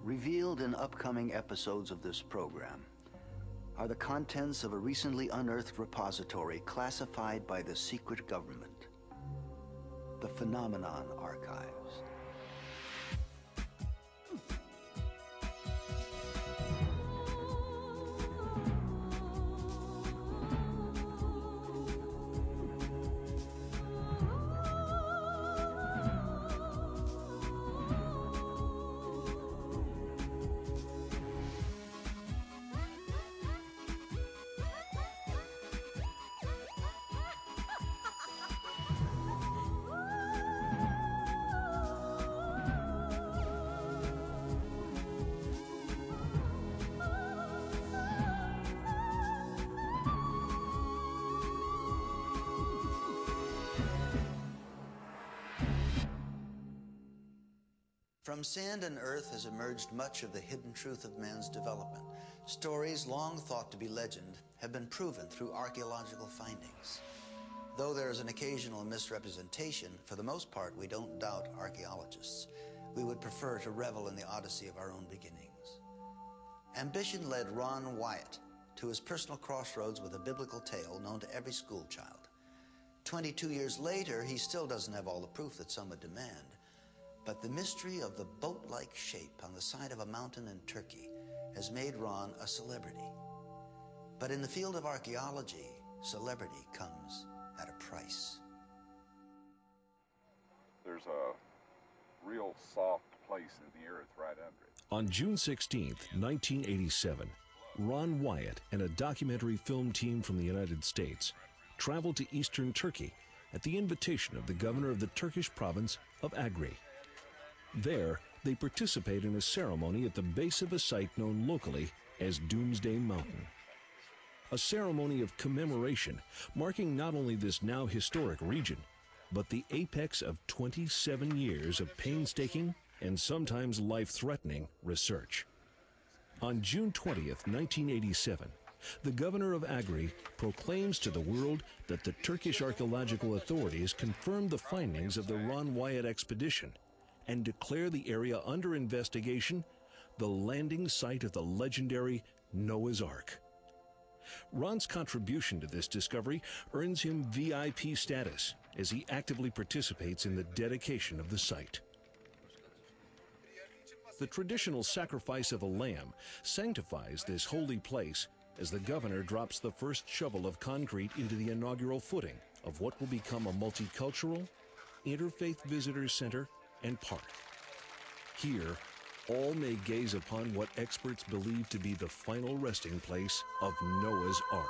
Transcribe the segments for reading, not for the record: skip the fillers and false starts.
Revealed in upcoming episodes of this program are the contents of a recently unearthed repository classified by the secret government, the Phenomenon Archives. From sand and earth has emerged much of the hidden truth of man's development. Stories long thought to be legend have been proven through archaeological findings. Though there is an occasional misrepresentation, for the most part we don't doubt archaeologists. We would prefer to revel in the odyssey of our own beginnings. Ambition led Ron Wyatt to his personal crossroads with a biblical tale known to every school child. 22 years later, he still doesn't have all the proof that some would demand. But the mystery of the boat-like shape on the side of a mountain in Turkey has made Ron a celebrity. But in the field of archaeology, celebrity comes at a price. There's a real soft place in the earth right under it. On June 16th, 1987, Ron Wyatt and a documentary film team from the United States traveled to eastern Turkey at the invitation of the governor of the Turkish province of Agri. There, they participate in a ceremony at the base of a site known locally as Doomsday Mountain. A ceremony of commemoration marking not only this now historic region, but the apex of 27 years of painstaking and sometimes life-threatening research. On June 20th, 1987, the governor of Agri proclaims to the world that the Turkish archaeological authorities confirmed the findings of the Ron Wyatt expedition and declare the area under investigation the landing site of the legendary Noah's Ark. Ron's contribution to this discovery earns him VIP status as he actively participates in the dedication of the site. The traditional sacrifice of a lamb sanctifies this holy place as the governor drops the first shovel of concrete into the inaugural footing of what will become a multicultural, interfaith visitor center and park. Here, all may gaze upon what experts believe to be the final resting place of Noah's Ark.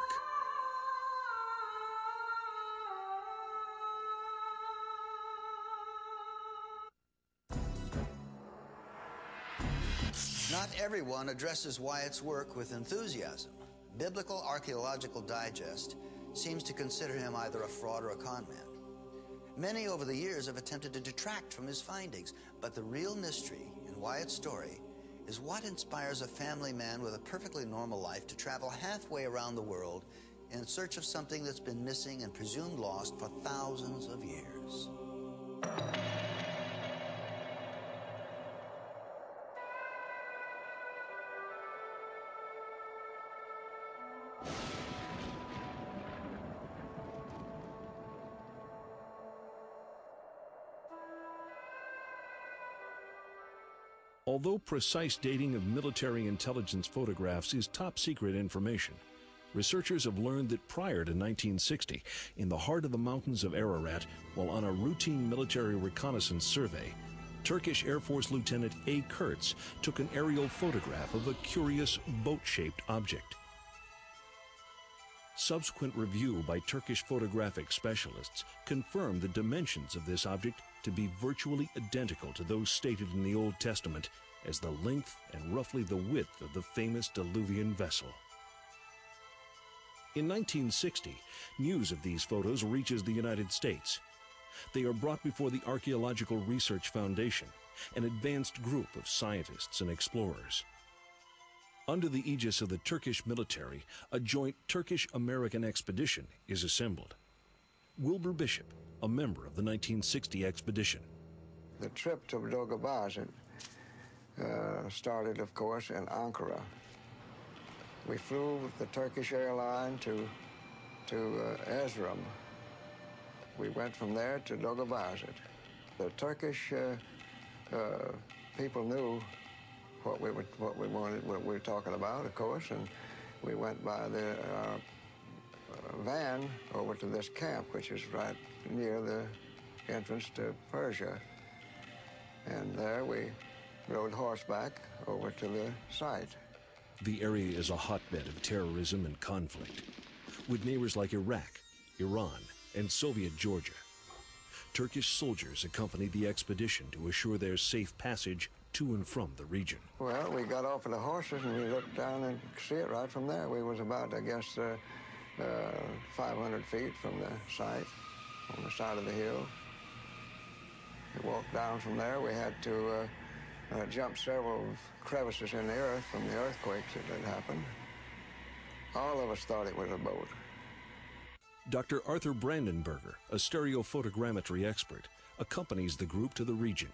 Not everyone addresses Wyatt's work with enthusiasm. Biblical Archaeological Digest seems to consider him either a fraud or a con man. Many over the years have attempted to detract from his findings, but the real mystery in Wyatt's story is what inspires a family man with a perfectly normal life to travel halfway around the world in search of something that's been missing and presumed lost for thousands of years. Although precise dating of military intelligence photographs is top secret information, researchers have learned that prior to 1960, in the heart of the mountains of Ararat, while on a routine military reconnaissance survey, Turkish Air Force Lieutenant A. Kurtz took an aerial photograph of a curious boat-shaped object. Subsequent review by Turkish photographic specialists confirmed the dimensions of this object to be virtually identical to those stated in the Old Testament as the length and roughly the width of the famous Diluvian vessel. In 1960, news of these photos reaches the United States. They are brought before the Archaeological Research Foundation, an advanced group of scientists and explorers. Under the aegis of the Turkish military, a joint Turkish-American expedition is assembled. Wilbur Bishop, a member of the 1960 expedition. The trip to Dogabaj started, of course, in Ankara. We flew with the Turkish airline to Erzurum. We went from there to Dogobazit. The Turkish people knew what we wanted, what we were talking about, of course, and we went by the van over to this camp, which is right near the entrance to Persia. And there we rode horseback over to the site. The area is a hotbed of terrorism and conflict, with neighbors like Iraq, Iran, and Soviet Georgia. Turkish soldiers accompanied the expedition to assure their safe passage to and from the region. Well, we got off of the horses and we looked down and see it right from there. We was about, I guess, 500 feet from the site, on the side of the hill. We walked down from there. We had to jump several crevices in the earth from the earthquakes that had happened. All of us thought it was a boat. Dr. Arthur Brandenberger, a stereophotogrammetry expert, accompanies the group to the region.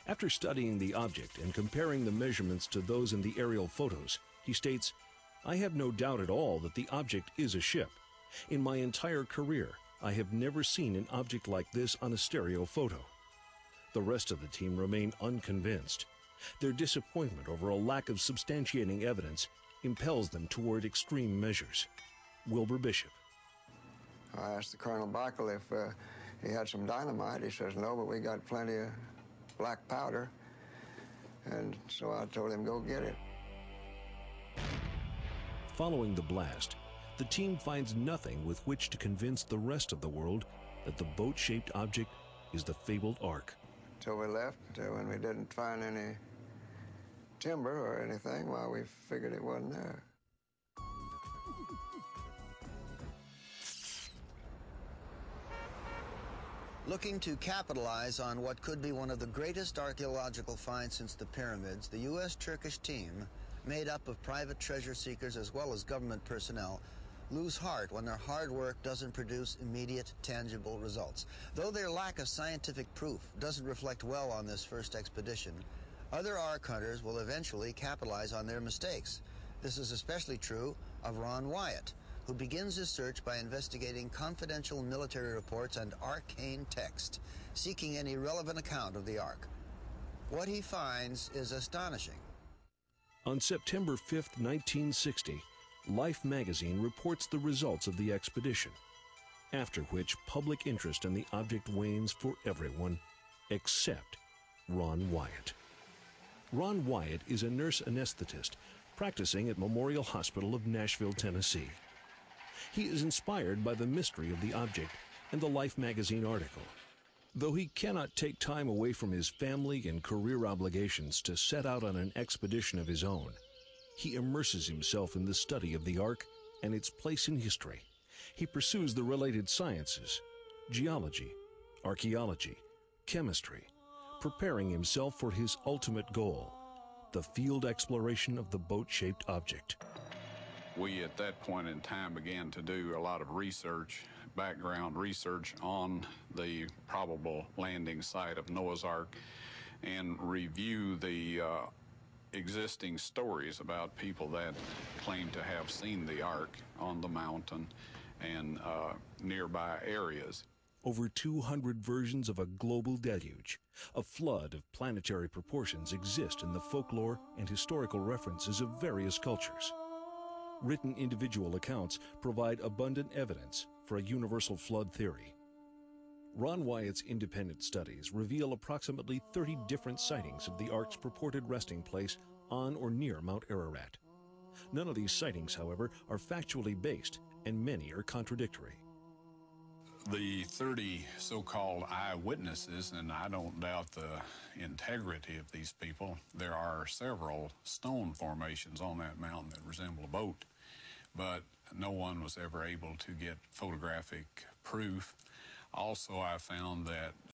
After studying the object and comparing the measurements to those in the aerial photos, he states, "I have no doubt at all that the object is a ship. In my entire career, I have never seen an object like this on a stereo photo." The rest of the team remain unconvinced. Their disappointment over a lack of substantiating evidence impels them toward extreme measures. Wilbur Bishop. I asked the Colonel Bickel if he had some dynamite. He says, "No, but we got plenty of black powder." And so I told him, "Go get it." Following the blast, the team finds nothing with which to convince the rest of the world that the boat-shaped object is the fabled Ark. Till we left, when we didn't find any timber or anything, well, we figured it wasn't there. Looking to capitalize on what could be one of the greatest archaeological finds since the pyramids, the U.S.-Turkish team, made up of private treasure seekers as well as government personnel, lose heart when their hard work doesn't produce immediate, tangible results. Though their lack of scientific proof doesn't reflect well on this first expedition, other Ark hunters will eventually capitalize on their mistakes. This is especially true of Ron Wyatt, who begins his search by investigating confidential military reports and arcane text, seeking any relevant account of the Ark. What he finds is astonishing. On September 5, 1960, Life magazine reports the results of the expedition, after which public interest in the object wanes for everyone except Ron Wyatt. Ron Wyatt is a nurse anesthetist practicing at Memorial Hospital of Nashville, Tennessee. He is inspired by the mystery of the object and the Life magazine article. Though he cannot take time away from his family and career obligations to set out on an expedition of his own, he immerses himself in the study of the Ark and its place in history. He pursues the related sciences, geology, archaeology, chemistry, preparing himself for his ultimate goal, the field exploration of the boat-shaped object. We, at that point in time, began to do a lot of research, background research on the probable landing site of Noah's Ark, and review the existing stories about people that claim to have seen the Ark on the mountain and nearby areas. Over 200 versions of a global deluge, a flood of planetary proportions, exist in the folklore and historical references of various cultures. Written individual accounts provide abundant evidence for a universal flood theory. Ron Wyatt's independent studies reveal approximately 30 different sightings of the Ark's purported resting place on or near Mount Ararat. None of these sightings, however, are factually based, and many are contradictory. The 30 so-called eyewitnesses, and I don't doubt the integrity of these people, there are several stone formations on that mountain that resemble a boat, but no one was ever able to get photographic proof. Also, I found that